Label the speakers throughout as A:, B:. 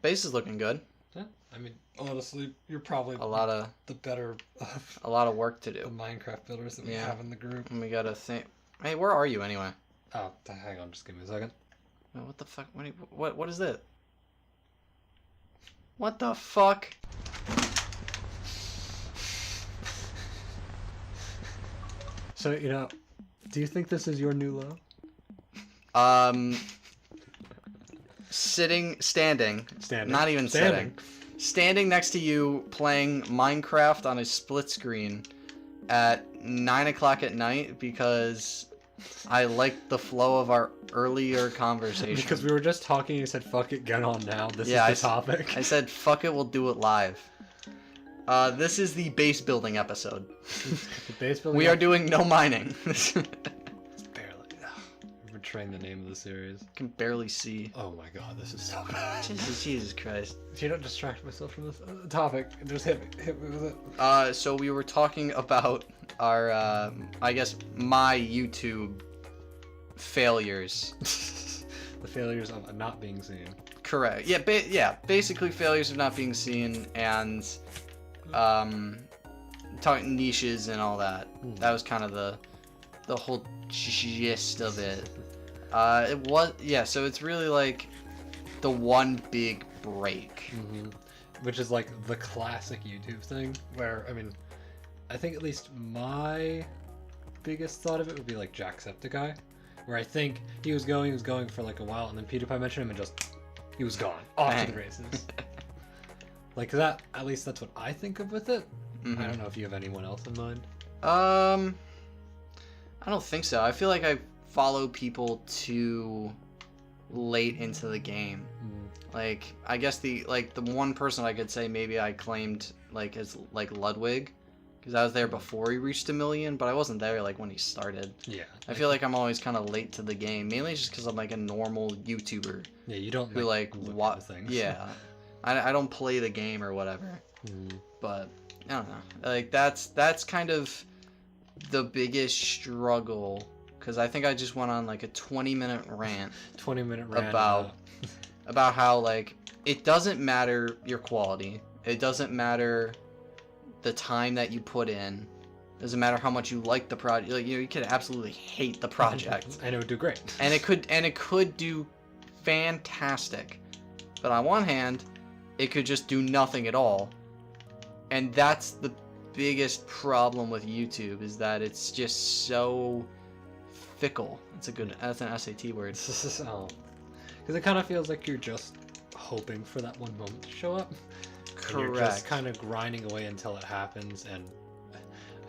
A: Base is looking good.
B: Yeah, I mean, honestly, you're probably the better of
A: a lot of work to
B: the
A: do.
B: Minecraft builders that we have in the group.
A: And we gotta think. Hey, where are you anyway?
B: Oh, hang on, just give me a second.
A: What the fuck? What is this? What the fuck?
B: So, do you think this is your new low?
A: Standing. Not even sitting. Standing next to you playing Minecraft on a split screen at 9 o'clock at night because I liked the flow of our earlier conversation.
B: Because we were just talking and you said, fuck it, get on now. This is the topic.
A: I said, fuck it, we'll do it live. This is the base building episode. We are doing no mining.
B: Barely. We're betraying the name of the series.
A: I can barely see.
B: Oh my god, this is so bad.
A: Jesus Christ.
B: So you don't distract myself from this topic. Just hit me with it.
A: So we were talking about our, I guess, my YouTube failures.
B: The failures of not being seen.
A: Correct. Yeah, basically failures of not being seen and talking niches and all that. That was kind of the whole gist of it. So it's really like the one big break.
B: Which is like the classic YouTube thing where, I mean, I think at least my biggest thought of it would be like Jacksepticeye, where I think he was going for like a while and then PewDiePie mentioned him and just he was gone off to the races. Like that, at least that's what I think of with it. I don't know if you have anyone else in mind.
A: I don't think so. I feel like I follow people too late into the game. Like, I guess the one person I could say maybe I claimed like as like Ludwig, because I was there before he reached 1 million, but I wasn't there like when he started.
B: Yeah.
A: I feel like I'm always kind of late to the game, mainly just because I'm like a normal YouTuber.
B: Yeah, you don't
A: who like watch things. Yeah, I don't play the game or whatever. But I don't know. Like that's kind of the biggest struggle, because I think I just went on like a 20-minute rant.
B: 20-minute rant
A: about how like it doesn't matter your quality. It doesn't matter the time that you put in. It doesn't matter how much you like the project. Like, you could absolutely hate the project.
B: And it would do great.
A: And it could do fantastic. But on one hand, it could just do nothing at all. And that's the biggest problem with YouTube, is that it's just so fickle. That's an SAT word.
B: Because it kind of feels like you're just hoping for that one moment to show up.
A: Correct.
B: And you're just kind of grinding away until it happens, and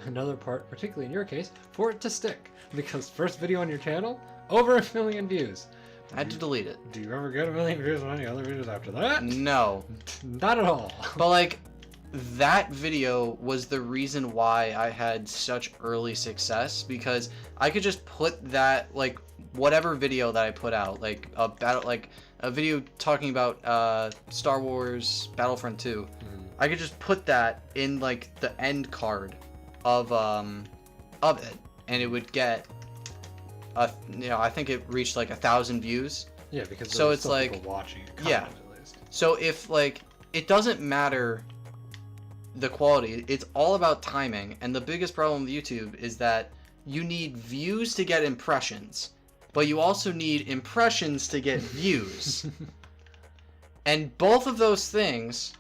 B: another part, particularly in your case, for it to stick. Because first video on your channel, over 1 million views.
A: I had to delete it.
B: Do you ever get 1 million views on any other videos after that?
A: No.
B: Not at all.
A: But like, that video was the reason why I had such early success, because I could just put that, like, whatever video that I put out, like a video talking about Star Wars Battlefront 2, I could just put that in like the end card of it, and it would get I think it reached like 1,000 views.
B: Yeah, because
A: so it's like
B: people watching it,
A: yeah.
B: At least.
A: So if like it doesn't matter the quality, it's all about timing, and the biggest problem with YouTube is that you need views to get impressions, but you also need impressions to get views. And both of those things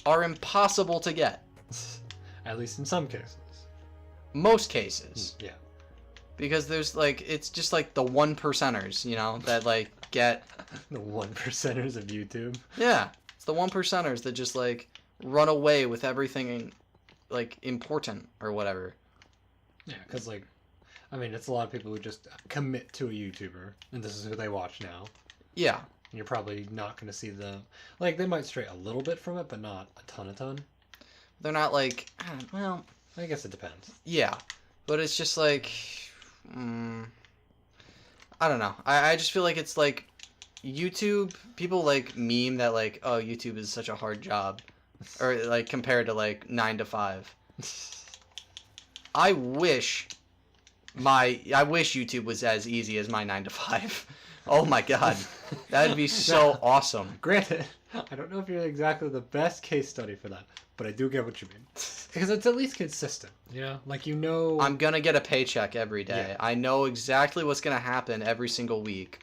A: are impossible to get.
B: At least in some cases.
A: Most cases.
B: Yeah.
A: Because there's like, it's just like the 1%ers, that like get...
B: The 1%ers of YouTube?
A: Yeah. It's the 1%ers that just like run away with everything like important or whatever.
B: Yeah, because like, I mean, it's a lot of people who just commit to a YouTuber, and this is who they watch now.
A: Yeah.
B: And you're probably not going to see the... Like, they might stray a little bit from it, but not a ton.
A: They're not like... Well...
B: I guess it depends.
A: Yeah. But it's just like... I don't know. I just feel like it's like... YouTube... People like meme that like, oh, YouTube is such a hard job. Or like compared to like 9 to 5. I wish YouTube was as easy as my 9 to 5. Oh my god, that'd be so awesome.
B: Granted, I don't know if you're exactly the best case study for that, but I do get what you mean. Because it's at least consistent, you know? Like, you know...
A: I'm gonna get a paycheck every day.
B: Yeah.
A: I know exactly what's gonna happen every single week,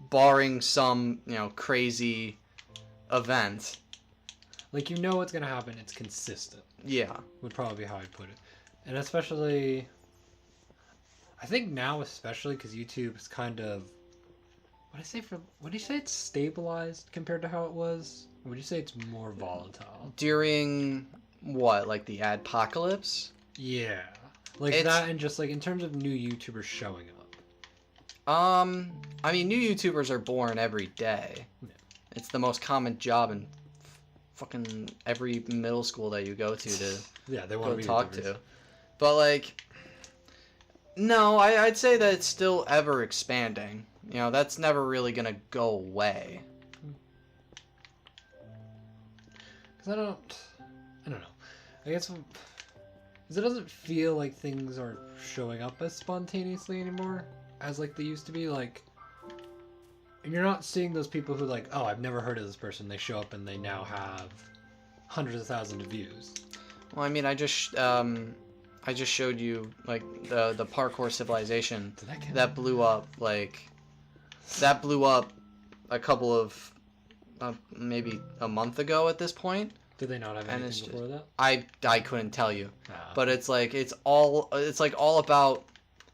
A: barring some, crazy event.
B: Like, you know what's going to happen. It's consistent.
A: Yeah.
B: Would probably be how I'd put it. And especially... I think now especially because YouTube is kind of... Would you say it's stabilized compared to how it was? Or would you say it's more volatile?
A: During what, like the adpocalypse?
B: Yeah. Like that, and just like in terms of new YouTubers showing up.
A: I mean, new YouTubers are born every day.
B: Yeah.
A: It's the most common job in fucking every middle school that you go to
B: Yeah, they want
A: go
B: to be
A: talk
B: YouTubers.
A: to. But like, no, I'd say that it's still ever expanding. That's never really gonna go away.
B: Because I don't know. I guess because it doesn't feel like things are showing up as spontaneously anymore as like they used to be. Like, and you're not seeing those people who like, oh, I've never heard of this person. They show up and they now have hundreds of thousands of views.
A: Well, I mean, I just showed you like the parkour civilization that blew up a couple of maybe a month ago at this point.
B: Did they not have anything before that?
A: I couldn't tell you, but it's all about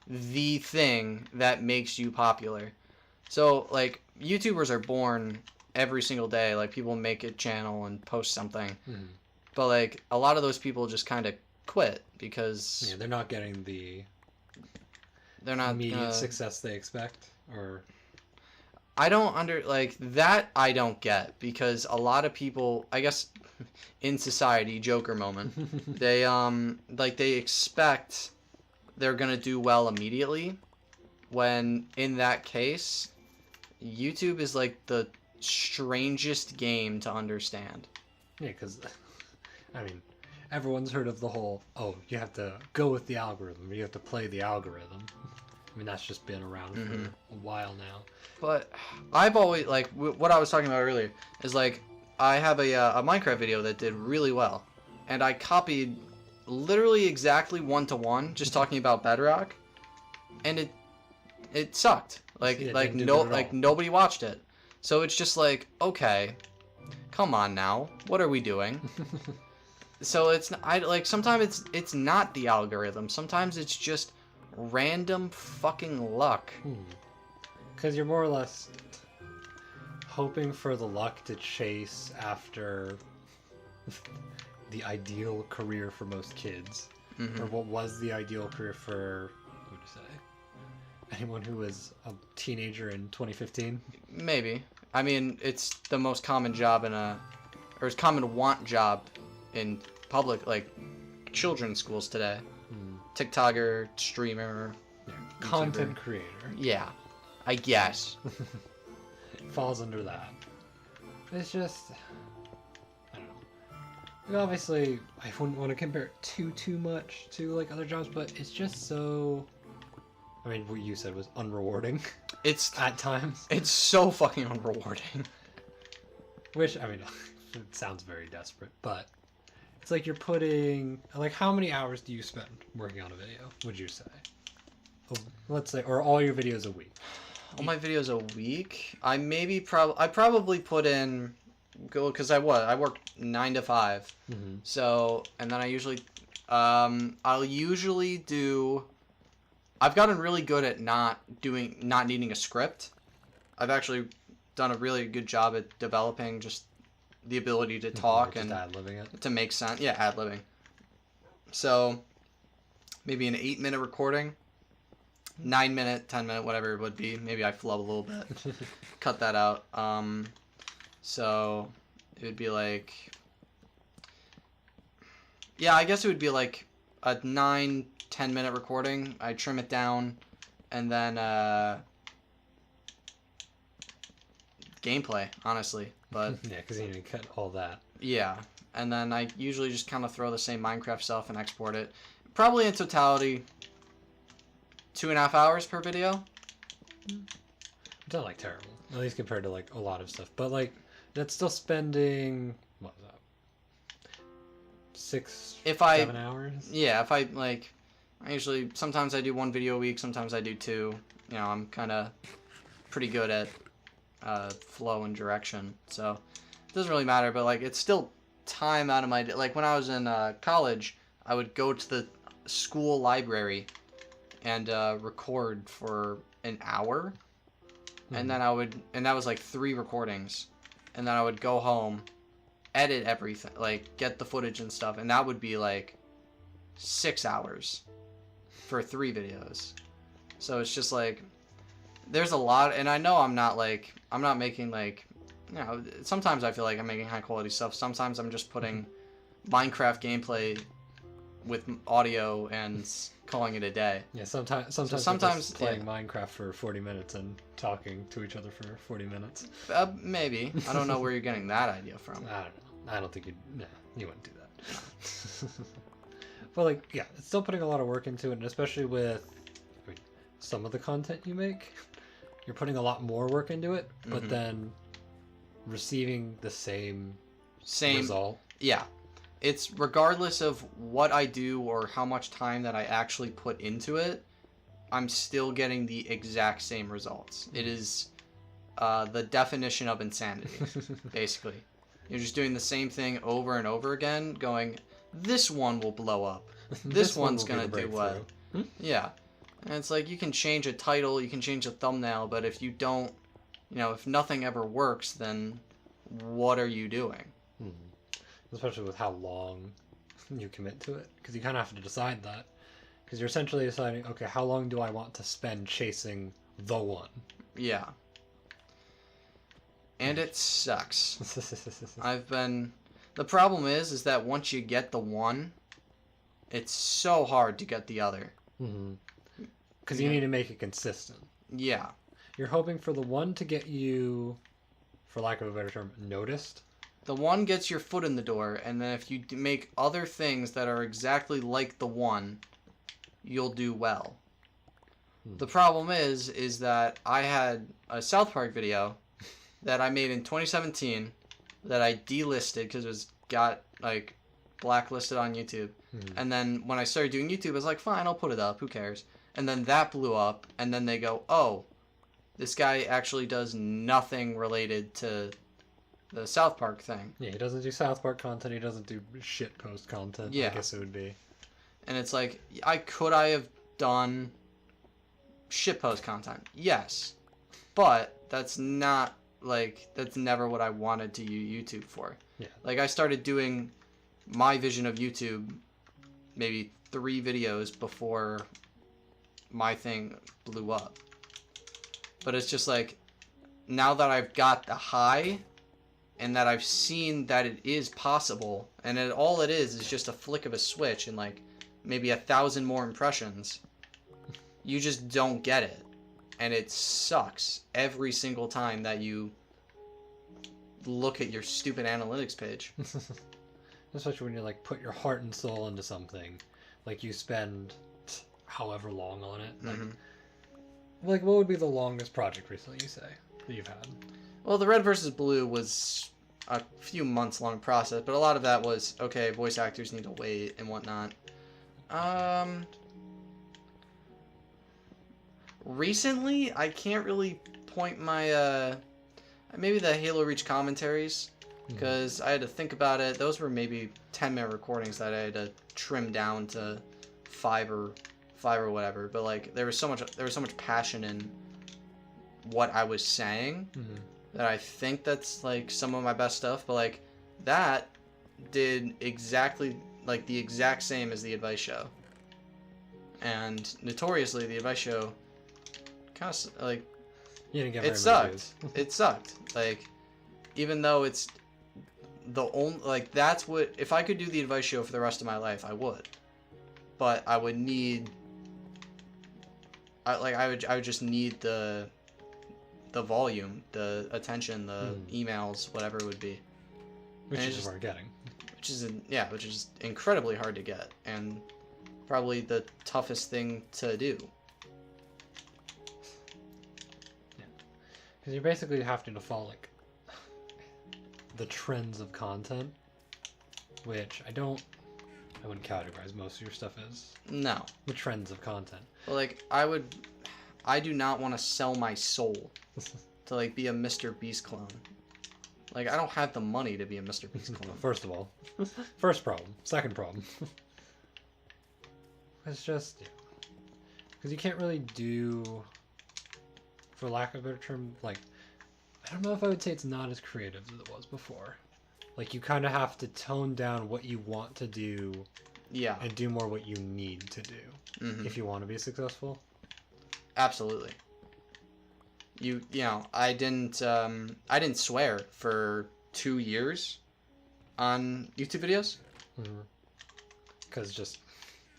A: the thing that makes you popular. So like YouTubers are born every single day. Like people make a channel and post something, but like a lot of those people just kind of quit because
B: they're not getting the immediate success they expect, or
A: I don't I don't get, because a lot of people, I guess, in society, Joker moment, they they expect they're gonna do well immediately, when in that case, YouTube is like the strangest game to understand.
B: Yeah, because I mean, everyone's heard of the whole, oh, you have to go with the algorithm, you have to play the algorithm. I mean, that's just been around for a while now.
A: But I've always, what I was talking about earlier is, I have a Minecraft video that did really well. And I copied literally exactly one-to-one, just talking about Bedrock. And it sucked. Nobody watched it. So it's just okay, come on now, what are we doing? So sometimes it's not the algorithm. Sometimes it's just random fucking luck.
B: Because you're more or less hoping for the luck to chase after the ideal career for most kids. Or what was the ideal career for, what would you say, anyone who was a teenager in 2015? Maybe.
A: I mean, it's the most common job it's common want job in public, children's schools today. TikToker, streamer,
B: content creator.
A: Yeah, I guess.
B: Falls under that. It's just, I don't know. Obviously, I wouldn't want to compare it too much to other jobs, but it's just so. I mean, what you said was unrewarding.
A: It's
B: at times.
A: It's so fucking unrewarding.
B: Which, I mean, it sounds very desperate, but it's like you're putting, how many hours do you spend working on a video, would you say? Let's say, or all your videos a week?
A: All my videos a week? I probably put in, because I work 9 to 5. So, and then I usually, I'll usually do, I've gotten really good at not needing a script. I've actually done a really good job at developing just the ability to talk and
B: ad-libbing it.
A: To make sense. Yeah, ad-libbing. So maybe an 8-minute recording, 9-minute, 10-minute, whatever it would be. Maybe I flub a little bit. Cut that out. So it would be yeah, I guess it would be a 9-10-minute recording. I trim it down, and then gameplay, honestly. But
B: yeah, because you need to cut all that.
A: Yeah, and then I usually just kind of throw the same Minecraft stuff and export it. Probably in totality, 2.5 hours per video.
B: It's not terrible, at least compared to a lot of stuff. But That's still spending, what was that? 6,
A: If
B: 7 hours?
A: Yeah, if I like, I usually, sometimes I do 1 video a week, sometimes I do 2. You know, I'm kind of pretty good at flow and direction, so it doesn't really matter. But like, it's still time out of my day. Like when I was in college, I would go to the school library and record for an hour, and then and that was like 3 recordings, and then I would go home, edit everything, like get the footage and stuff, and that would be like 6 hours for 3 videos. So it's just like, there's a lot, and I know I'm not making like, you know, sometimes I feel like I'm making high quality stuff. Sometimes I'm just putting Minecraft gameplay with audio and calling it a day.
B: Yeah, sometimes we're just playing Minecraft for 40 minutes and talking to each other for 40 minutes.
A: Maybe. I don't know where you're getting that idea from.
B: I don't know. I don't think you wouldn't do that. But like, yeah, it's still putting a lot of work into it, and especially with some of the content you make, you're putting a lot more work into it, but then receiving the same result.
A: Yeah. It's regardless of what I do or how much time that I actually put into it, I'm still getting the exact same results. It is the definition of insanity, basically. You're just doing the same thing over and over again, going, this one will blow up. This one's going to do well. Yeah. And it's like, you can change a title, you can change a thumbnail, but if you don't, you know, if nothing ever works, then what are you doing?
B: Especially with how long you commit to it, because you kind of have to decide that, because you're essentially deciding, okay, how long do I want to spend chasing the one?
A: Yeah. And it sucks. The problem is that once you get the one, it's so hard to get the other.
B: Because you need to make it consistent.
A: Yeah.
B: You're hoping for the one to get you, for lack of a better term, noticed.
A: The one gets your foot in the door, and then if you make other things that are exactly like the one, you'll do well. The problem is that I had a South Park video that I made in 2017 that I delisted because it got like blacklisted on YouTube. And then when I started doing YouTube, I was like, fine, I'll put it up. Who cares? And then that blew up, and then they go, oh, this guy actually does nothing related to the South Park thing.
B: Yeah, he doesn't do South Park content. He doesn't do shitpost content. Yeah. I guess it would be.
A: And it's like, I have done shitpost content. Yes. But that's not, like, that's never what I wanted to use YouTube for.
B: Yeah.
A: Like, I started doing my vision of YouTube maybe 3 videos before my thing blew up. But it's just like, now that I've got the high, and that I've seen that it is possible, and all it is just a flick of a switch and like maybe 1,000 more impressions, you just don't get it. And it sucks every single time that you look at your stupid analytics page.
B: Especially when you like put your heart and soul into something. Like you spend however long on it. Like what would be the longest project recently, you say, that you've had?
A: Well, the Red vs. Blue was a few months long process, but a lot of that was, okay, voice actors need to wait and whatnot. Recently, I can't really point my, maybe the Halo Reach commentaries, because I had to think about it. Those were maybe 10-minute recordings that I had to trim down to 5 or whatever, but like, there was so much passion in what I was saying, that I think that's like some of my best stuff. But like, that did exactly like the exact same as the advice show, and notoriously the advice show kind of like,
B: you didn't get
A: it sucked. It sucked. Like, even though it's the only, like, that's what, if I could do the advice show for the rest of my life, I would, but I would need, I would just need the volume, the attention, the emails, whatever it would be.
B: Which is what we're getting.
A: Which is incredibly hard to get, and probably the toughest thing to do.
B: Yeah. Because you're basically having to fall, like, the trends of content, which I wouldn't categorize most of your stuff as
A: No.
B: the trends of content.
A: But like I do not want to sell my soul to like be a Mr. Beast clone. Like I don't have the money to be a Mr. Beast clone.
B: First of all, first problem. Second problem. It's just because you can't really do, for lack of a better term, like I don't know if I would say it's not as creative as it was before. Like you kind of have to tone down what you want to do,
A: Yeah.
B: and do more what you need to do if you want to be successful.
A: Absolutely. You know, I didn't swear for 2 years on YouTube videos.
B: Because just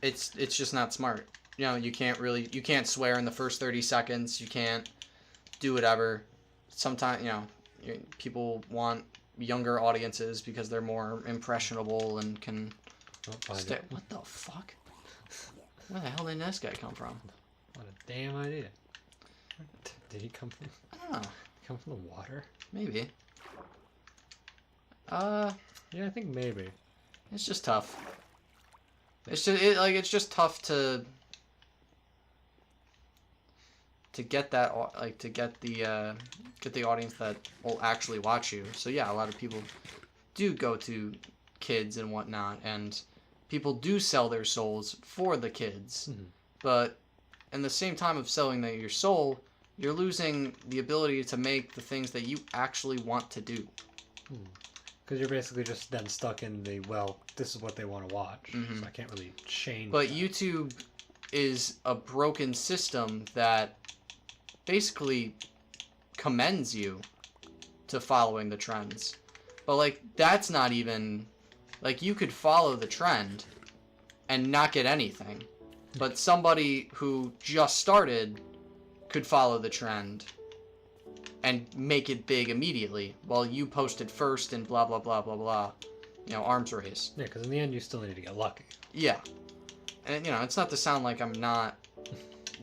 A: It's just not smart. You know, you can't swear in the first 30 seconds. You can't do whatever. Sometimes, you know, people want younger audiences because they're more impressionable and can stay. What the fuck? Where the hell did this guy come from?
B: What a damn idea. Did he come from?
A: I don't know.
B: Come from the water?
A: Maybe.
B: Yeah, I think maybe.
A: It's just tough. It's just tough to get that, like, to get the audience that will actually watch you. So yeah, a lot of people do go to kids and whatnot, and people do sell their souls for the kids. But in the same time of selling your soul, you're losing the ability to make the things that you actually want to do.
B: Because you're basically just then stuck in the, well, this is what they want to watch, so I can't really change
A: But
B: that.
A: YouTube is a broken system that basically commends you to following the trends. But, like, that's not even... Like, you could follow the trend and not get anything. But somebody who just started could follow the trend and make it big immediately, while you posted first and blah, blah, blah, blah, blah. You know, arms race.
B: Yeah, because in the end, you still need to get lucky.
A: Yeah. And, you know, it's not to sound like I'm not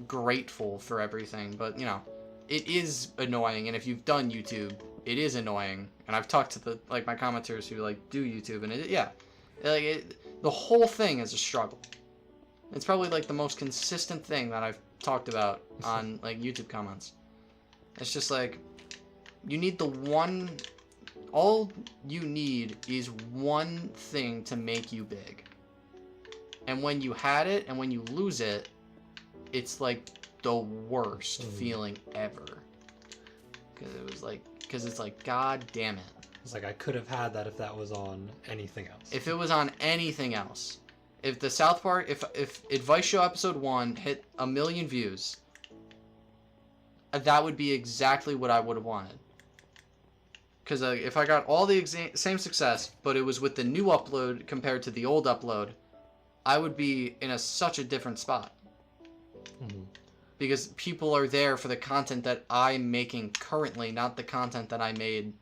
A: grateful for everything, but, you know, it is annoying, and if you've done YouTube, it is annoying. And I've talked to the, like, my commenters who, like, do YouTube, and the whole thing is a struggle. It's probably, like, the most consistent thing that I've talked about on, like, YouTube comments. It's just, like, you need all you need is one thing to make you big. And when you had it, and when you lose it, it's, like, the worst feeling ever. Because it's like, god damn it.
B: It's like, I could have had that if that was on anything else.
A: If it was on anything else. If the South Park, if Advice Show Episode 1 hit 1 million views, that would be exactly what I would have wanted. Because if I got all the same success, but it was with the new upload compared to the old upload, I would be in such a different spot. Because people are there for the content that I'm making currently, not the content that I made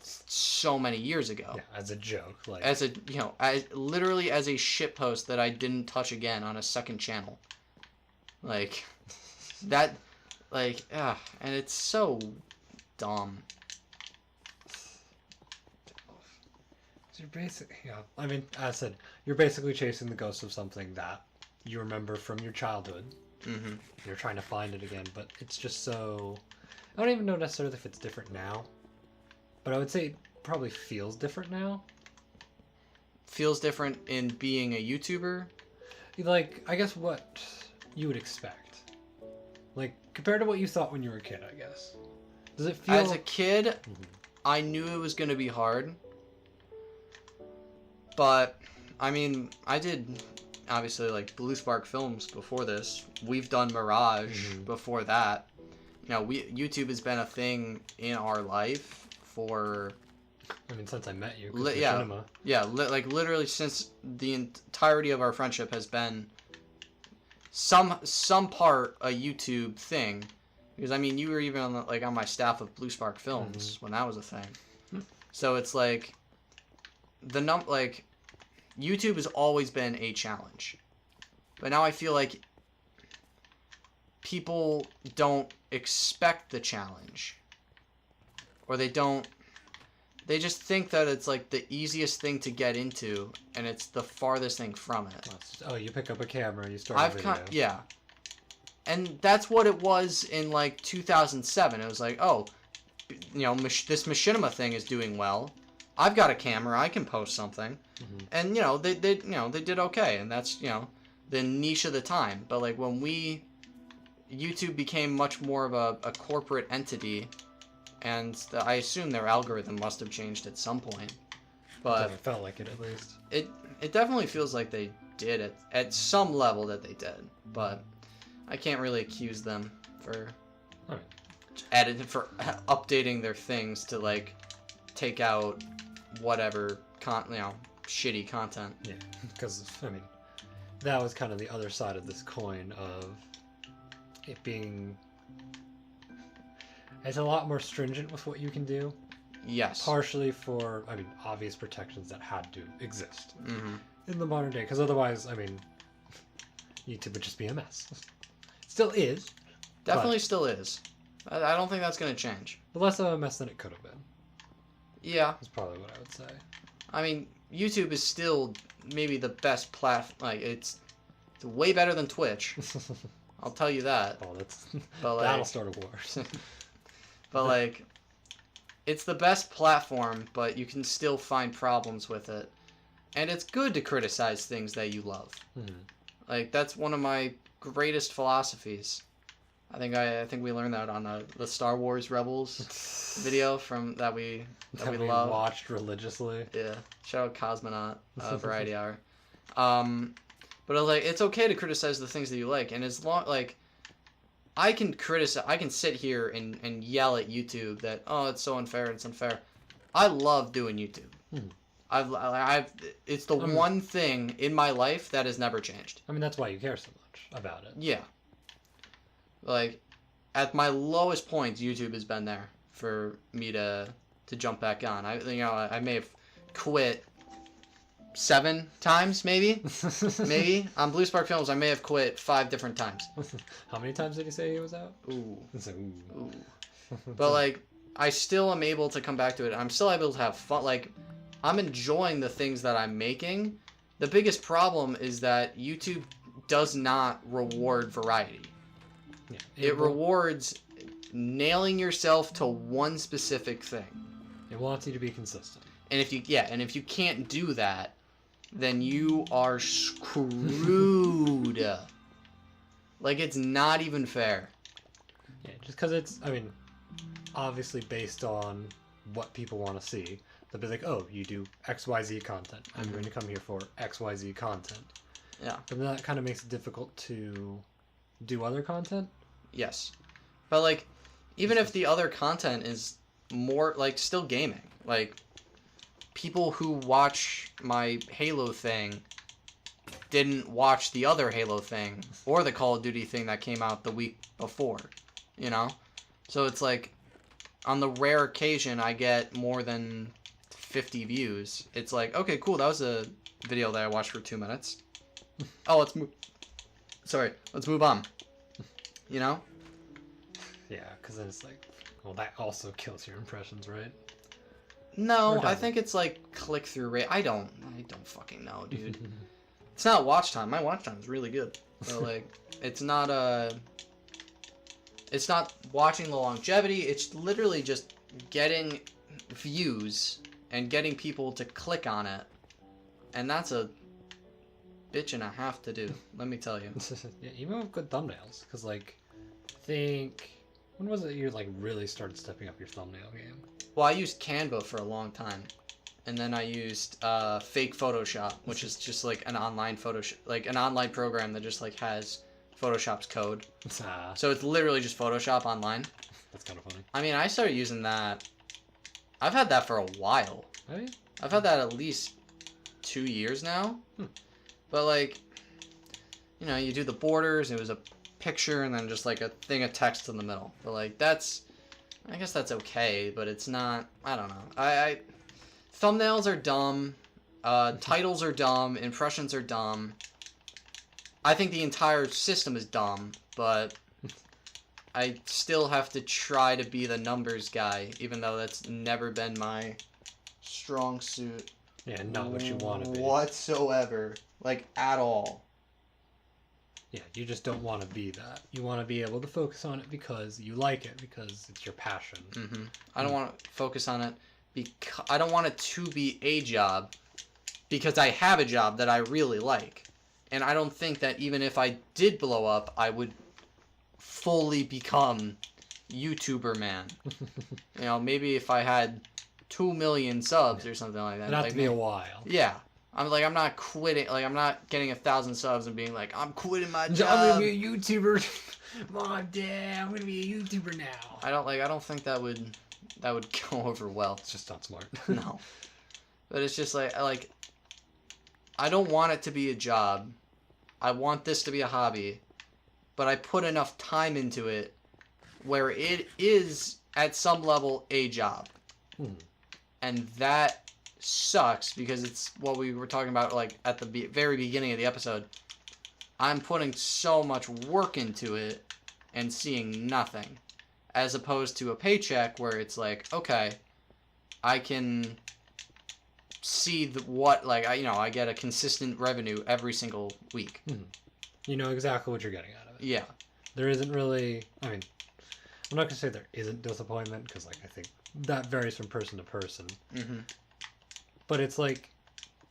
A: so many years ago.
B: Yeah, as a joke. Like,
A: as a, you know, literally as a shitpost that I didn't touch again on a second channel. Like, that, like, and it's so dumb.
B: So you're basically, yeah, I mean, as I said, you're basically chasing the ghost of something that you remember from your childhood. You're trying to find it again, but it's just so... I don't even know necessarily if it's different now, but I would say it probably feels different now.
A: Feels different in being a YouTuber?
B: Like, I guess what you would expect. Like, compared to what you thought when you were a kid, I guess. Does it feel...
A: As a kid, I knew it was going to be hard. But, I mean, I did... obviously, like, Blue Spark Films before this. We've done Mirage before that. You know, YouTube has been a thing in our life for...
B: I mean, since I met you,
A: cinema. Yeah, like, literally since the entirety of our friendship has been some part a YouTube thing. Because, I mean, you were even on my staff of Blue Spark Films when that was a thing. So it's like... YouTube has always been a challenge. But now I feel like people don't expect the challenge. Or they don't They just think that it's like the easiest thing to get into, and it's the farthest thing from it.
B: Oh, you pick up a camera and you start a video.
A: Yeah. And that's what it was in like 2007. It was like, oh, you know, this machinima thing is doing well. I've got a camera, I can post something.
B: Mm-hmm.
A: And you know, they did okay, and that's, you know, the niche of the time. But like when YouTube became much more of a corporate entity, and I assume their algorithm must have changed at some point. But
B: it felt like it, at least.
A: It definitely feels like they did it at some level that they did, but I can't really accuse them for updating their things to like take out whatever shitty content.
B: Yeah, because I mean, that was kind of the other side of this coin of it being. It's a lot more stringent with what you can do.
A: Yes.
B: Partially for, I mean, obvious protections that had to exist
A: Mm-hmm.
B: in the modern day, because otherwise, I mean, YouTube would just be a mess. Still is.
A: Definitely still is. I don't think that's going to change.
B: But less of a mess than it could have been.
A: Yeah.
B: That's probably what I would say.
A: I mean, YouTube is still maybe the best platform. Like, it's way better than Twitch. I'll tell you that.
B: Oh,
A: But,
B: that'll start a war.
A: But like, it's the best platform, but you can still find problems with it. And it's good to criticize things that you love.
B: Mm-hmm.
A: Like, that's one of my greatest philosophies. I think we learned that on the Star Wars Rebels video that we love.
B: Watched religiously.
A: Yeah, shout out Cosmonaut Variety Hour. But like, it's okay to criticize the things that you like, and as long like. I can sit here and yell at YouTube that, oh, it's so unfair, it's unfair. I love doing YouTube. It's the one thing in my life that has never changed.
B: I mean, that's why you care so much about it.
A: Yeah. Like, at my lowest points, YouTube has been there for me to jump back on. I may have quit 7 times, maybe. On Blue Spark Films, I may have quit 5 different times.
B: How many times did he say he was out?
A: Ooh.
B: Ooh.
A: But like, I still am able to come back to it. I'm still able to have fun. Like, I'm enjoying the things that I'm making. The biggest problem is that YouTube does not reward variety.
B: Yeah.
A: It rewards nailing yourself to one specific thing.
B: It wants you to be consistent.
A: And if you can't do that, then you are screwed. Like, it's not even fair.
B: Yeah, just because it's, I mean, obviously based on what people want to see. They'll be like, oh, you do XYZ content. I'm going to come here for XYZ content.
A: Yeah.
B: But then that kind of makes it difficult to do other content.
A: Yes. But, like, even if the other content is more, like, still gaming. Like, people who watch my Halo thing didn't watch the other Halo thing or the Call of Duty thing that came out the week before, you know? So it's like, on the rare occasion I get more than 50 views, it's like, okay, cool, that was a video that I watched for 2 minutes. Oh, let's move on. You know?
B: Yeah, because then it's like, well, that also kills your impressions, right?
A: No, I think it's like click-through rate. I don't fucking know, dude. It's not watch time. My watch time is really good. So like, it's not watching the longevity. It's literally just getting views and getting people to click on it, and that's a bitch and a half to do. Let me tell you.
B: Yeah, even with good thumbnails, because like, when was it you like really started stepping up your thumbnail game?
A: Well, I used Canva for a long time, and then I used fake Photoshop, which is just like an online an online program that just like has Photoshop's code. So it's literally just Photoshop online.
B: That's kind of funny.
A: I mean, I started using that. I've had that for a while.
B: Right?
A: I've had that at least 2 years now. But like, you know, you do the borders. It was a picture and then just like a thing of text in the middle. But like, I guess that's okay, but it's not, I don't know. Thumbnails are dumb, titles are dumb, impressions are dumb. I think the entire system is dumb, but I still have to try to be the numbers guy, even though that's never been my strong suit.
B: Yeah, not what you want to be.
A: Whatsoever. Like, at all.
B: Yeah, you just don't want to be that. You want to be able to focus on it because you like it, because it's your passion.
A: Mm-hmm. I don't want to focus on it because I don't want it to be a job because I have a job that I really like. And I don't think that even if I did blow up, I would fully become YouTuber man. You know, maybe if I had 2 million subs or something like that.
B: It'd have
A: like,
B: to be a while.
A: Yeah. I'm not quitting. Like, I'm not getting 1,000 subs and being like, I'm quitting my job.
B: I'm gonna be a YouTuber. Mom, Dad, I'm gonna be a YouTuber now.
A: I don't think that would go over well.
B: It's just not smart.
A: No. But it's just like I don't want it to be a job. I want this to be a hobby. But I put enough time into it where it is at some level a job. And that sucks because it's what we were talking about like at the very beginning of the episode. I'm putting so much work into it and seeing nothing, as opposed to a paycheck where it's like, okay, I can see I get a consistent revenue every single week.
B: You know exactly what you're getting out of it.
A: Yeah.
B: There isn't really, I mean, I'm not gonna say there isn't disappointment because like I think that varies from person to person.
A: Mm-hmm.
B: But it's like,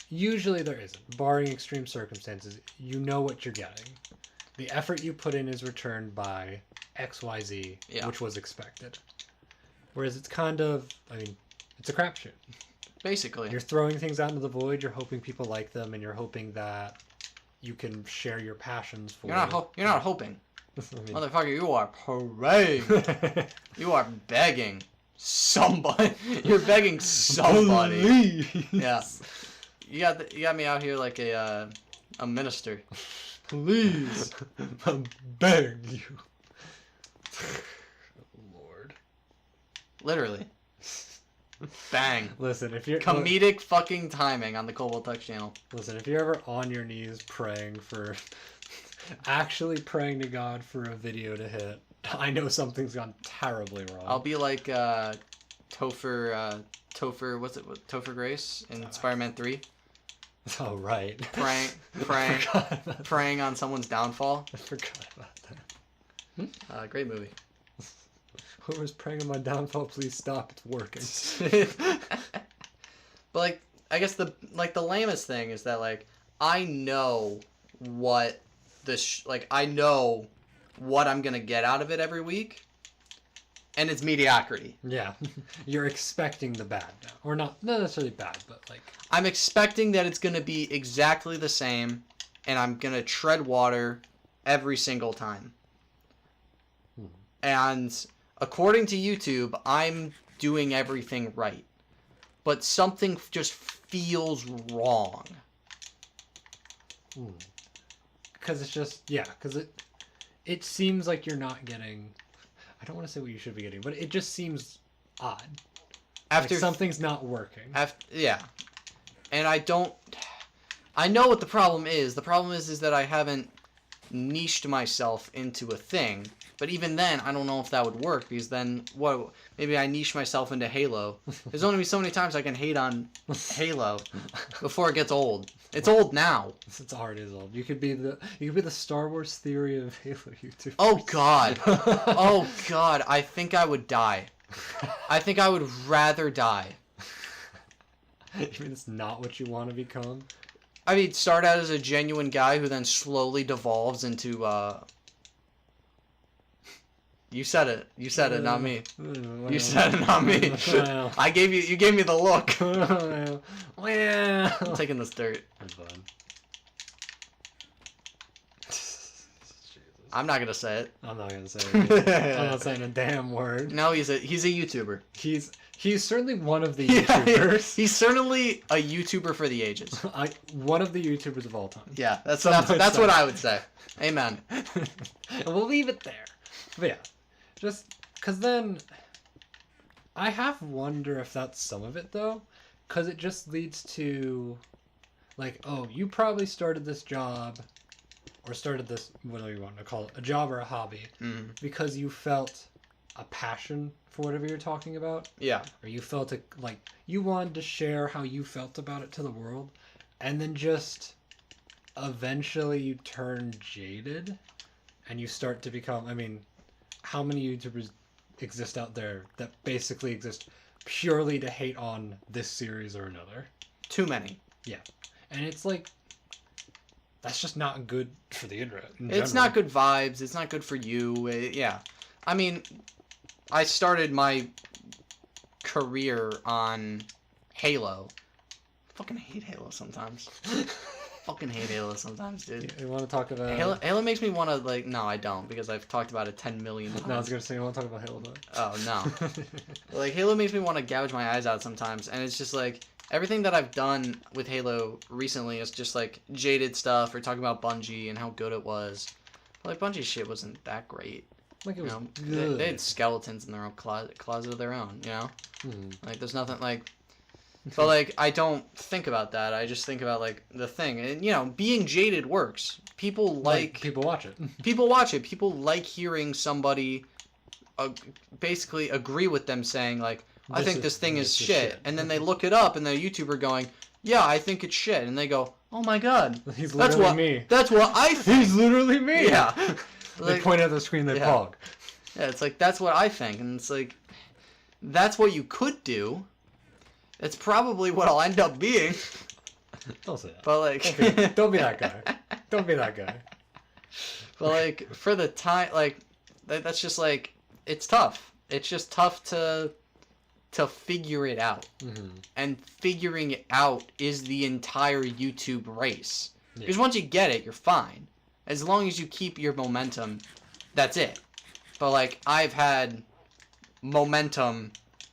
B: usually there isn't. Barring extreme circumstances, you know what you're getting. The effort you put in is returned by XYZ, which was expected. Whereas it's kind of, I mean, it's a crapshoot.
A: Basically.
B: You're throwing things out into the void, you're hoping people like them, and you're hoping that you can share your passions for...
A: You're not hoping.
B: I mean,
A: Motherfucker, you are praying. You are begging somebody. You're begging somebody.
B: Please.
A: Yeah. You got me out here like a minister.
B: Please. I beg you. Lord.
A: Literally. Bang.
B: Listen, if you're...
A: Comedic fucking timing on the CobaltTux channel.
B: Listen, if you're ever on your knees praying for... actually praying to God for a video to hit, I know something's gone terribly wrong.
A: I'll be like Topher, what's it? Topher Grace in Spider-Man 3.
B: Oh, right.
A: Praying on someone's downfall.
B: I forgot about that.
A: Great movie.
B: Whoever's praying on my downfall, please stop. It's working.
A: But like, I guess the lamest thing is that like I know what I know what I'm gonna get out of it every week, and it's mediocrity.
B: Yeah, you're expecting the bad now, or not necessarily bad, but like
A: I'm expecting that it's gonna be exactly the same, and I'm gonna tread water every single time. And according to YouTube, I'm doing everything right, but something just feels wrong.
B: Because it's just, because it seems like you're not getting, I don't want to say what you should be getting, but it just seems odd. After like something's not working.
A: Yeah. And I know what the problem is. The problem is that I haven't niched myself into a thing. But even then, I don't know if that would work, because then, maybe I niche myself into Halo. There's only so many times I can hate on Halo before it gets old. It's old now.
B: It's already old. You could be the Star Wars theory of Halo YouTube.
A: Oh God. Oh God. I think I would die. I think I would rather die.
B: You mean it's not what you want to become?
A: I mean, start out as a genuine guy who then slowly devolves into, You said it. You said it, not me. You said it, not me. You gave me the look. I'm taking this dirt.
B: I'm fine.
A: I'm not gonna say it.
B: I'm not gonna say it. I'm not saying a damn word.
A: No, he's a YouTuber.
B: He's certainly one of the YouTubers.
A: He's certainly a YouTuber for the ages.
B: One of the YouTubers of all time.
A: Yeah, that's what I would say. Amen.
B: And we'll leave it there. But yeah, just because then I have wonder if that's some of it though, because it just leads to like, oh, you probably started this job or started this, what do you want to call it, a job or a hobby, because you felt a passion for whatever you're talking about,
A: Yeah.
B: or you felt it, like you wanted to share how you felt about it to the world, and then just eventually you turn jaded and you start to become, I mean, how many YouTubers exist out there that basically exist purely to hate on this series or another?
A: Too many.
B: Yeah. And it's like, that's just not good for the internet in
A: It's
B: general.
A: not good vibes. It's not good for you. Yeah. I mean, I started my career on Halo. Fucking hate Halo sometimes. Fucking hate Halo sometimes, dude.
B: You want to talk about...
A: Halo makes me want to, like... No, I don't, because I've talked about it 10 million times.
B: No, I was going to say, you want to talk about Halo, though?
A: Oh, no. Like, Halo makes me want to gouge my eyes out sometimes, and it's just, like... Everything that I've done with Halo recently is just, like, jaded stuff, or talking about Bungie and how good it was. But, like, Bungie's shit wasn't that great.
B: Like, it was
A: They had skeletons in their own closet of their own, you know? Like, there's nothing, like... But, like, I don't think about that. I just think about, like, the thing. And, you know, being jaded works. People like...
B: People watch it.
A: People watch it. People like hearing somebody basically agree with them saying, like, I think this thing is shit. And then they look it up, and the YouTuber going, yeah, I think it's shit. And they go, oh my god.
B: He's literally me.
A: That's what I think.
B: He's literally me.
A: Yeah.
B: They
A: Like,
B: point at the screen, they pog.
A: yeah, it's like, that's what I think. And it's like, that's what you could do. It's probably what I'll end up being.
B: Don't say that.
A: But, like...
B: Don't be that guy. Don't be that guy.
A: But, like, for the time, like, that's just, like, it's tough. It's just tough to figure it out. And figuring it out is the entire YouTube race. Because once you get it, you're fine. As long as you keep your momentum, that's it. But, like, I've had momentum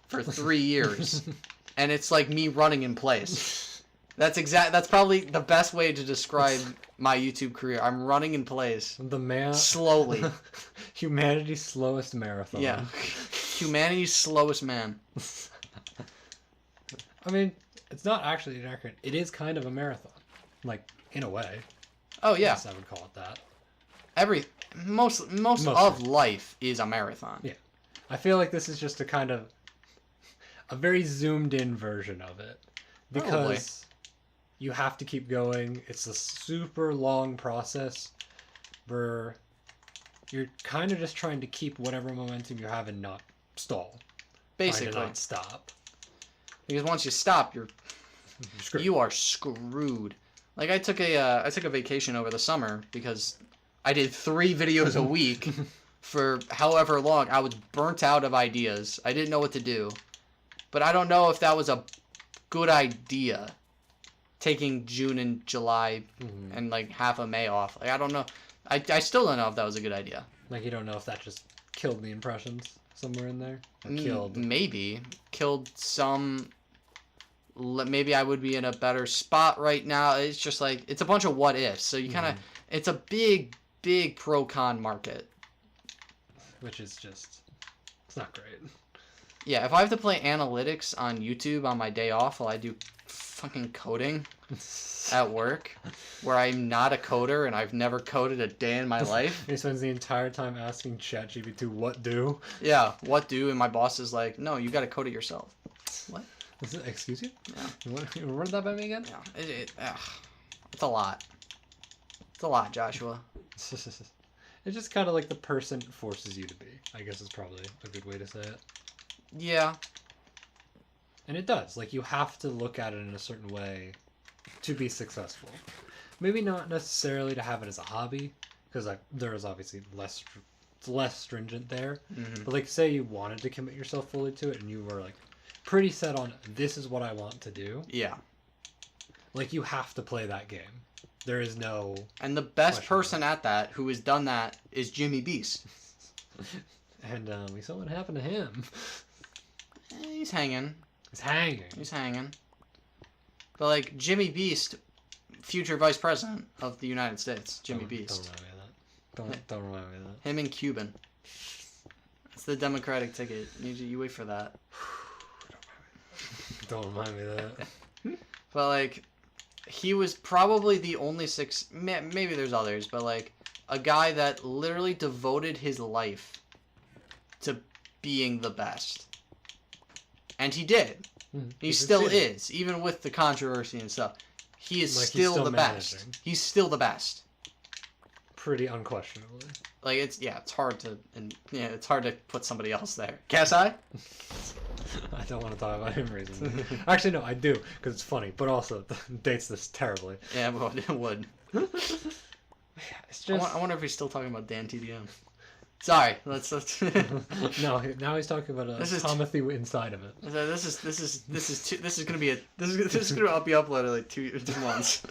A: for 3 years. And it's like me running in place. That's probably the best way to describe my YouTube career. I'm running in place.
B: The man...
A: Slowly.
B: Humanity's slowest marathon.
A: Yeah. Humanity's slowest man.
B: I mean, it's not actually inaccurate. It is kind of a marathon. Like, in a way.
A: Oh, yeah.
B: I would call it that.
A: Most of life is a marathon.
B: Yeah. I feel like this is just a kind of... a very zoomed in version of it. Because...
A: Probably.
B: You have to keep going. It's a super long process where you're kind of just trying to keep whatever momentum you have and not stall.
A: Basically.
B: Trying to not stop.
A: Because once you stop,
B: You're screwed.
A: you are screwed. Like, I took a vacation over the summer because I did 3 videos a week for however long. I was burnt out of ideas. I didn't know what to do. But I don't know if that was a good idea. Taking June and July and, like, half of May off. Like, I don't know. I still don't know if that was a good idea.
B: Like, you don't know if that just killed the impressions somewhere in there? Or killed...
A: Maybe. Killed some... Maybe I would be in a better spot right now. It's just, like, it's a bunch of what ifs. So you kind of... It's a big, big pro-con market.
B: Which is just... It's not great.
A: Yeah, if I have to play analytics on YouTube on my day off while I do fucking coding at work, where I'm not a coder and I've never coded a day in my life.
B: He spends the entire time asking ChatGPT what do.
A: Yeah, what do? And my boss is like, no, you got to code it yourself. What?
B: Excuse you?
A: Yeah.
B: You run that by me again?
A: Yeah, it's a lot. It's a lot, Joshua.
B: It's just kind of like the person forces you to be, I guess is probably a good way to say it.
A: Yeah.
B: And it does. Like, you have to look at it in a certain way to be successful. Maybe not necessarily to have it as a hobby, because like there is obviously less stringent there. But like, say you wanted to commit yourself fully to it, and you were like pretty set on this is what I want to do.
A: Yeah.
B: Like, you have to play that game. There is no...
A: And the best person at that who has done that is Jimmy Beast.
B: And we saw what happened to him.
A: He's hanging.
B: He's hanging.
A: But, like, Jimmy Beast, future vice president of the United States. Jimmy Beast.
B: Don't remind me of that. Don't remind me of that.
A: Him and Cuban. It's the Democratic ticket. You wait for that.
B: Don't remind me of that.
A: But, like, he was probably the only maybe there's others, but, like, a guy that literally devoted his life to being the best. And he did. He
B: He's
A: still
B: succeeded.
A: is, even with the controversy and stuff. He is
B: Like, he's
A: still
B: still
A: the
B: managing.
A: best. He's still the best.
B: Pretty unquestionably.
A: Like it's hard to it's hard to put somebody else there. Guess I?
B: I don't want to talk about him recently. Actually, no, I do, because it's funny, but also dates this terribly.
A: Yeah, well, it would.
B: It's just
A: I wonder if he's still talking about Dan TDM. Sorry, let's.
B: no. Now he's talking about Timothy inside of it.
A: This is gonna be gonna be uploaded like 2 months.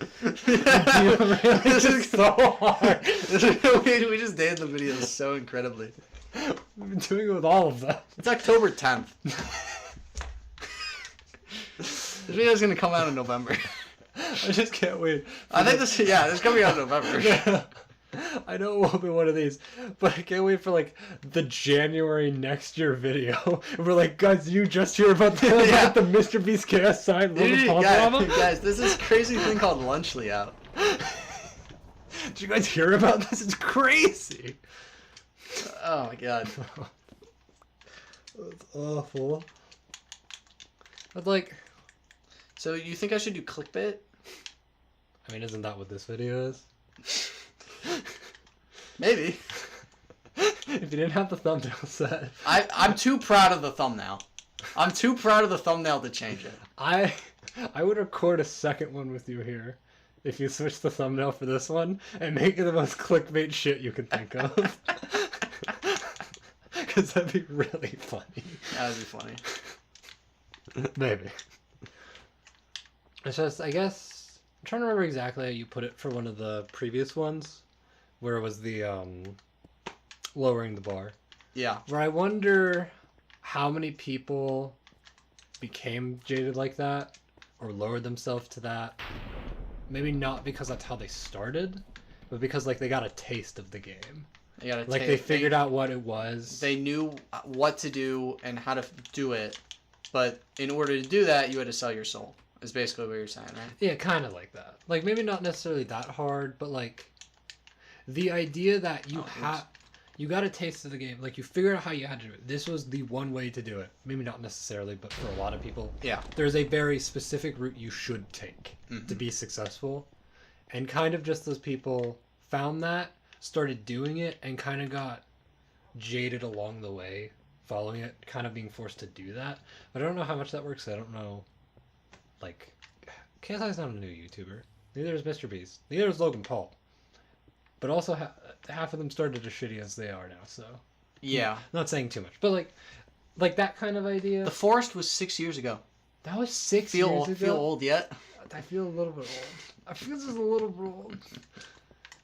B: This is so hard.
A: We just dated the video so incredibly.
B: We've been doing it with all of them.
A: It's October 10th. This video's gonna come out in November.
B: I just can't wait.
A: I think this is coming out in November.
B: I know it won't be one of these, but I can't wait for like the January next year video. And we're like, guys, you just hear about the Mr. Beast Chaos sign
A: Guys, there's this crazy thing called Lunchly out.
B: Did you guys hear about this? It's crazy.
A: Oh my god.
B: That's awful. But like,
A: so you think I should do clickbait?
B: I mean, isn't that what this video is?
A: Maybe.
B: If you didn't have the thumbnail set.
A: I'm too proud of the thumbnail. I'm too proud of the thumbnail to change it.
B: I would record a second one with you here if you switch the thumbnail for this one and make it the most clickbait shit you can think of. Because that'd be really funny.
A: That would be funny.
B: Maybe. It's just, I guess, I'm trying to remember exactly how you put it for one of the previous ones, where it was the lowering the bar.
A: Yeah.
B: Where I wonder how many people became jaded like that, or lowered themselves to that. Maybe not because that's how they started, but because like they got a taste of the game. They figured out what it was.
A: They knew what to do and how to do it, but in order to do that, you had to sell your soul. Is basically what you're saying, right?
B: Yeah, kind of like that. Like maybe not necessarily that hard, but like the idea that you got a taste of the game, like you figured out how you had to do it. This was the one way to do it. Maybe not necessarily, but for a lot of people,
A: yeah,
B: there's a very specific route you should take to be successful, and kind of just those people found that, started doing it, and kind of got jaded along the way, following it, kind of being forced to do that. But I don't know how much that works. I don't know. Like, KSI's not a new YouTuber. Neither is Mr. Beast. Neither is Logan Paul. But also, half of them started as shitty as they are now, so...
A: Yeah.
B: Not saying too much. But, like that kind of idea...
A: The Forest was 6 years ago.
B: That was 6 years ago?
A: Feel old yet?
B: I feel a little bit old. I feel just a little bit old.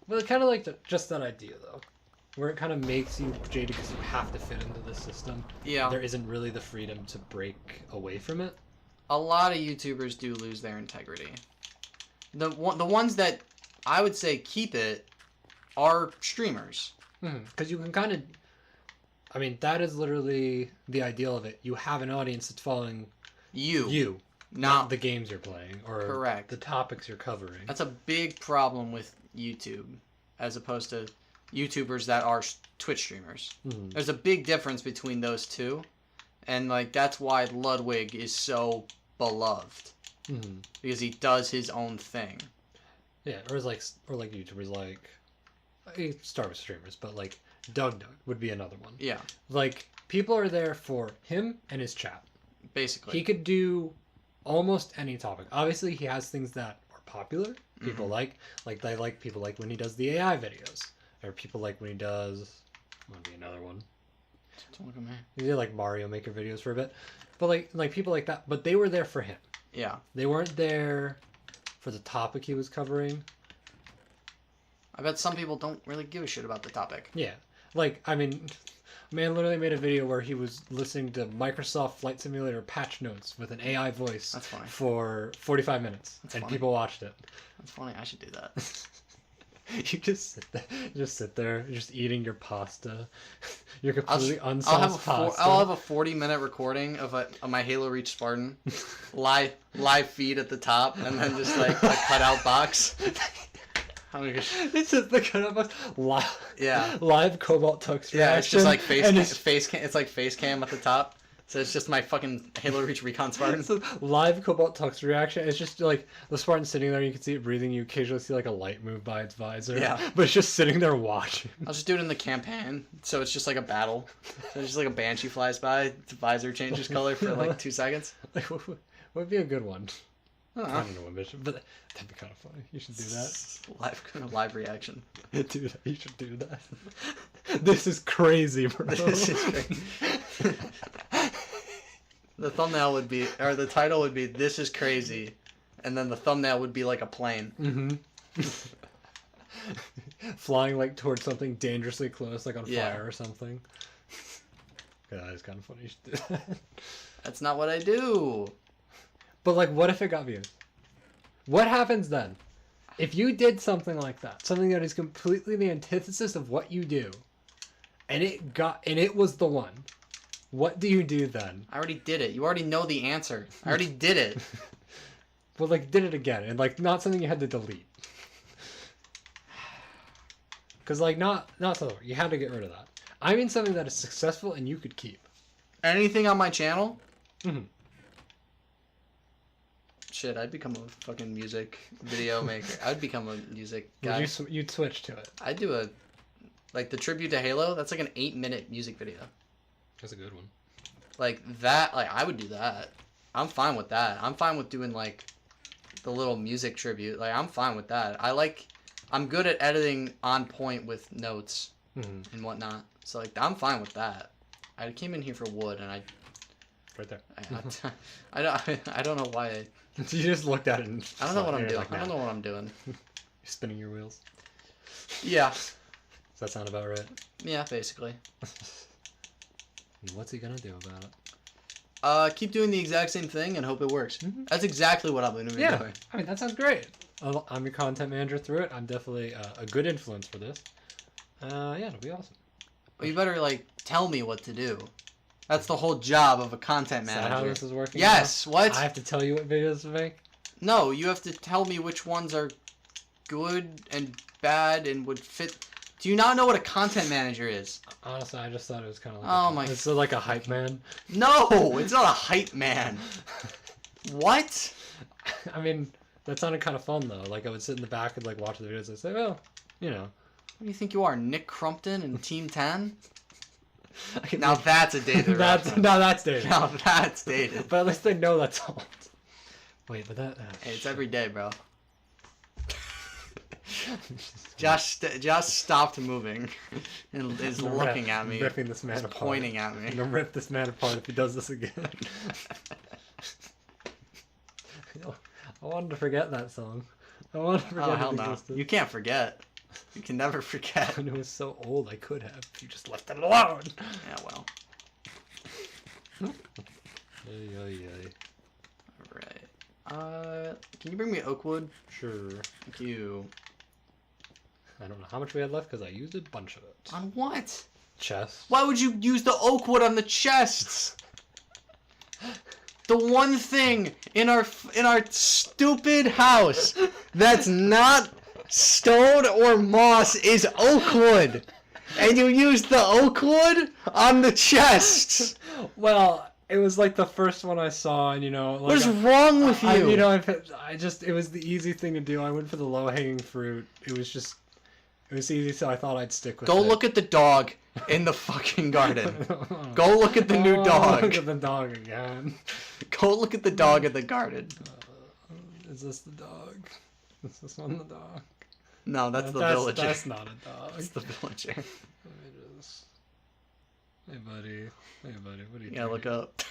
B: But I kind of like just that idea, though. Where it kind of makes you jaded because you have to fit into the system.
A: Yeah.
B: There isn't really the freedom to break away from it.
A: A lot of YouTubers do lose their integrity. The ones that I would say keep it are streamers.
B: Because you can kind of... I mean, that is literally the ideal of it. You have an audience that's following you. Not the games you're playing or
A: correct.
B: The topics you're covering.
A: That's a big problem with YouTube as opposed to YouTubers that are Twitch streamers. There's a big difference between those two. And like that's why Ludwig is so beloved. Because he does his own thing. Yeah,
B: or like YouTubers like Star Wars streamers, but like Doug would be another one.
A: Yeah.
B: Like people are there for him and his chat.
A: Basically.
B: He could do almost any topic. Obviously he has things that are popular. People like they like people like when he does the AI videos. Or people like when he does might be another one.
A: Don't look at me.
B: He did like Mario Maker videos for a bit. But like people like that. But they were there for him.
A: Yeah.
B: They weren't there for the topic he was covering.
A: I bet some people don't really give a shit about the topic.
B: Yeah. Like, I mean, man literally made a video where he was listening to Microsoft Flight Simulator patch notes with an AI voice.
A: That's funny.
B: For 45 minutes.
A: That's
B: and
A: funny.
B: People watched it.
A: That's funny. I should do that.
B: You just sit there, just eating your pasta. You're completely unsauced pasta.
A: I'll have a 40-minute recording of my Halo Reach Spartan, live feed at the top, and then just like a cutout box.
B: It's just the kind of live,
A: Yeah.
B: live CobaltTux reaction.
A: Yeah, it's just like
B: and
A: it's like face cam at the top. So it's just my fucking Halo Reach Recon Spartan.
B: It's a live CobaltTux reaction. It's just like the Spartan sitting there. You can see it breathing. You occasionally see like a light move by its visor.
A: Yeah.
B: But it's just sitting there watching.
A: I'll just do it in the campaign. So it's just like a battle. So it's just like a banshee flies by. Its visor changes color for like 2 seconds.
B: Like, what would be a good one?
A: I don't
B: I
A: know.
B: don't know what mission, but that'd be kind of funny. You should do that.
A: Live reaction.
B: Dude, you should do that. This is crazy, bro.
A: This is crazy. The thumbnail would be, or the title would be, "This is crazy," and then the thumbnail would be like a plane.
B: Mm-hmm. Flying like towards something dangerously close, like on
A: Yeah.
B: fire or something. Yeah, that is kind of funny. You should do that.
A: That's not what I do.
B: But like, what if it got views? What happens then? If you did something like that, something that is completely the antithesis of what you do, and it was the one, what do you do then?
A: I already did it. You already know the answer. I already did it.
B: Well, like, did it again, and like, not something you had to delete. Because like, not something you had to get rid of that. I mean, something that is successful and you could keep.
A: Anything on my channel?
B: Mm-hmm.
A: Shit, I'd become a fucking music video maker. I'd become a music guy.
B: You'd switch to it.
A: I'd do like the tribute to Halo. That's like an 8-minute music video.
B: That's a good one.
A: Like that, like I would do that. I'm fine with that. I'm fine with doing like the little music tribute. Like I'm fine with that. I'm good at editing on point with notes and whatnot. So like I'm fine with that. I came in here for wood and
B: Right there.
A: I don't know why
B: You just looked at it and...
A: I don't know what I'm doing.
B: Like,
A: I don't know what I'm doing.
B: You're spinning your wheels.
A: Yeah.
B: Does that sound about right?
A: Yeah, basically.
B: What's he gonna do about it?
A: Keep doing the exact same thing and hope it works. That's exactly what I'm gonna be doing.
B: I mean, that sounds great. I'm your content manager through it. I'm definitely a good influence for this. Yeah, it'll be awesome.
A: Well, you better like tell me what to do. That's the whole job of a content
B: Is
A: manager.
B: that how this is working?
A: Yes.
B: Now?
A: What?
B: I have to tell you what videos to make?
A: No, you have to tell me which ones are good and bad and would fit. Do you not know what a content manager is?
B: Honestly, I just thought it was kind of like
A: Oh my.
B: It's like a hype man.
A: No, it's not a hype man. What?
B: I mean, that sounded kind of fun though. Like I would sit in the back and like watch the videos and say, well, you know.
A: What do you think you are, Nick Crumpton and Team 10? Now that's a dated reference.
B: No, that's dated.
A: Now that's dated.
B: But at least they know that's all. Wait, but that...
A: Hey, it's every day, bro. Josh stopped moving and is looking at me.
B: Ripping this man apart.
A: Pointing at me.
B: I'm gonna rip this man apart if he does this again. I wanted to forget that song. I wanted to forget
A: Oh, hell
B: it
A: no.
B: existed.
A: You can't forget. You can never forget.
B: And it was so old, I could have. If you just left it alone.
A: Yeah, well.
B: Ay, ay, ay.
A: Alright. Can you bring me oak wood?
B: Sure.
A: Thank you.
B: I don't know how much we had left because I used a bunch of it.
A: On what?
B: Chest.
A: Why would you use the oak wood on the chests? The one thing in our stupid house that's not stone or moss is oak wood. And you use the oak wood on the chests.
B: Well, it was like the first one I saw, and you know, like,
A: What is wrong with you?
B: it was the easy thing to do. I went for the low hanging fruit. It was easy, so I thought I'd stick with
A: Go
B: it.
A: look at the dog in the fucking garden. Go look at the new dog.
B: Look at the dog again.
A: Go look at the dog in the garden.
B: Is this the dog? Is this one the dog?
A: No, that's the villager.
B: That's not a dog.
A: That's the villager.
B: Let me just... Hey, buddy. Hey, buddy. What are you
A: Yeah,
B: doing?
A: look up.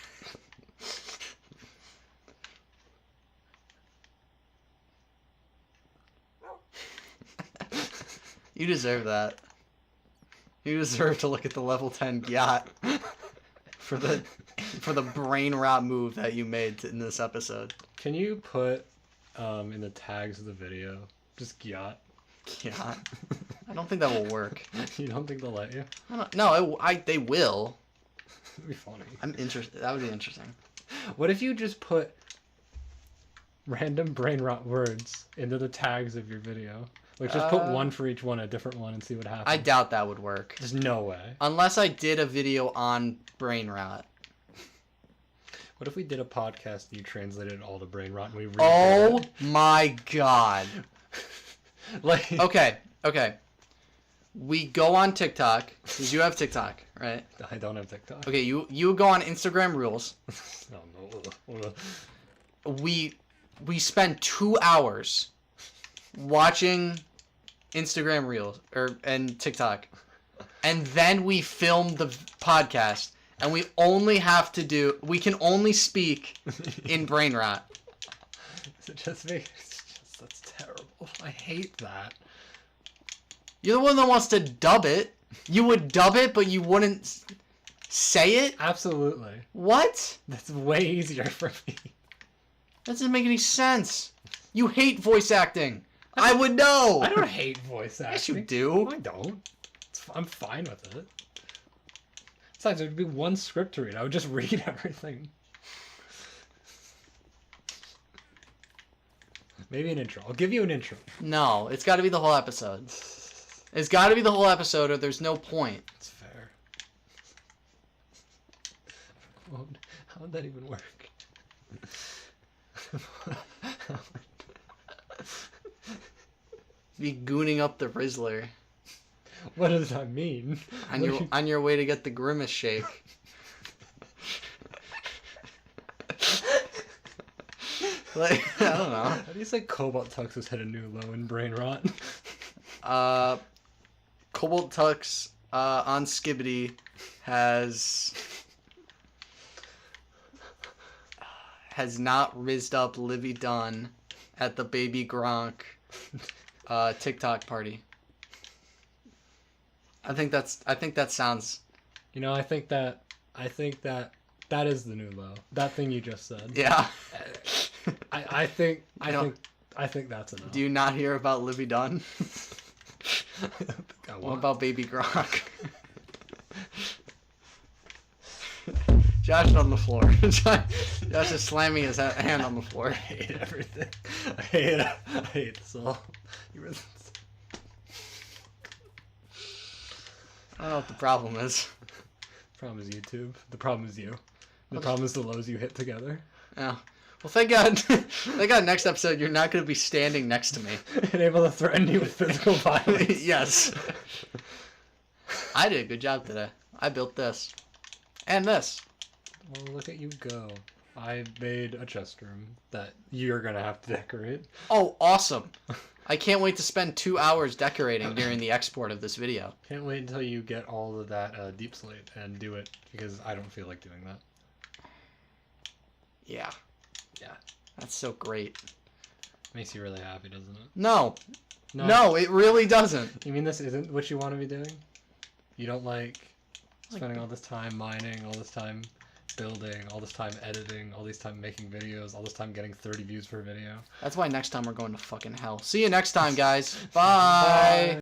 A: You deserve that. You deserve to look at the level 10 yacht for the brain rot move that you made in this episode.
B: Can you put in the tags of the video just yacht?
A: Yacht. I don't think that will work.
B: You don't think they'll let you?
A: They will.
B: It'd be funny.
A: I'm interested. That would be interesting.
B: What if you just put random brain rot words into the tags of your video? Like, just put one for each one, a different one, and see what happens.
A: I doubt that would work.
B: There's no way.
A: Unless I did a video on brain rot.
B: What if we did a podcast and you translated it all to brain rot and we
A: Oh my god.
B: Like,
A: Okay. We go on TikTok, because you have TikTok, right?
B: I don't have TikTok.
A: Okay, you go on Instagram Reels.
B: No.
A: We spend 2 hours watching Instagram Reels and TikTok, and then we film the podcast, and we can only speak in brain rot.
B: That's terrible. I hate that.
A: You're the one that wants to dub it. You would dub it, but you wouldn't say it?
B: Absolutely.
A: What?
B: That's way easier for me.
A: That doesn't make any sense. You hate voice acting. I would know.
B: I don't hate voice acting.
A: Yes, you do.
B: No, I don't. I'm fine with it. Besides, there'd be one script to read. I would just read everything. Maybe an intro. I'll give you an intro.
A: No, it's got to be the whole episode. It's got to be the whole episode, or there's no point.
B: It's fair. How would that even work?
A: Be gooning up the Rizzler.
B: What does that mean?
A: On your way to get the Grimace shake. Like, I don't know.
B: How do you say CobaltTux has hit a new low in brain rot?
A: CobaltTux on Skibbity has not rizzed up Livy Dunn at the Baby Gronk TikTok party. I think that sounds.
B: You know, I think that is the new low. That thing you just said.
A: Yeah.
B: I think that's enough.
A: Do you not hear about Livy Dunn? What about Baby Gronk? Josh on the floor. Josh is slamming his hand on the floor.
B: I hate everything. I hate this all.
A: I don't know what the problem is.
B: The problem is YouTube. The problem is you. The problem is the lows you hit together.
A: Yeah. Well, thank God. Thank God next episode you're not going to be standing next to me.
B: And able to threaten you with physical violence.
A: Yes. I did a good job today. I built this. And this.
B: Well, look at you go. I made a chest room that you're going to have to decorate.
A: Oh, awesome. I can't wait to spend 2 hours decorating during the export of this video.
B: Can't wait until you get all of that deep slate and do it, because I don't feel like doing that.
A: Yeah.
B: Yeah.
A: That's so great.
B: Makes you really happy, doesn't it?
A: No, it really doesn't.
B: You mean this isn't what you want to be doing? You don't like spending all this time mining, all this time building, all this time editing, all this time making videos, all this time getting 30 views per video?
A: That's why next time we're going to fucking hell. See you next time, guys. Bye. Bye.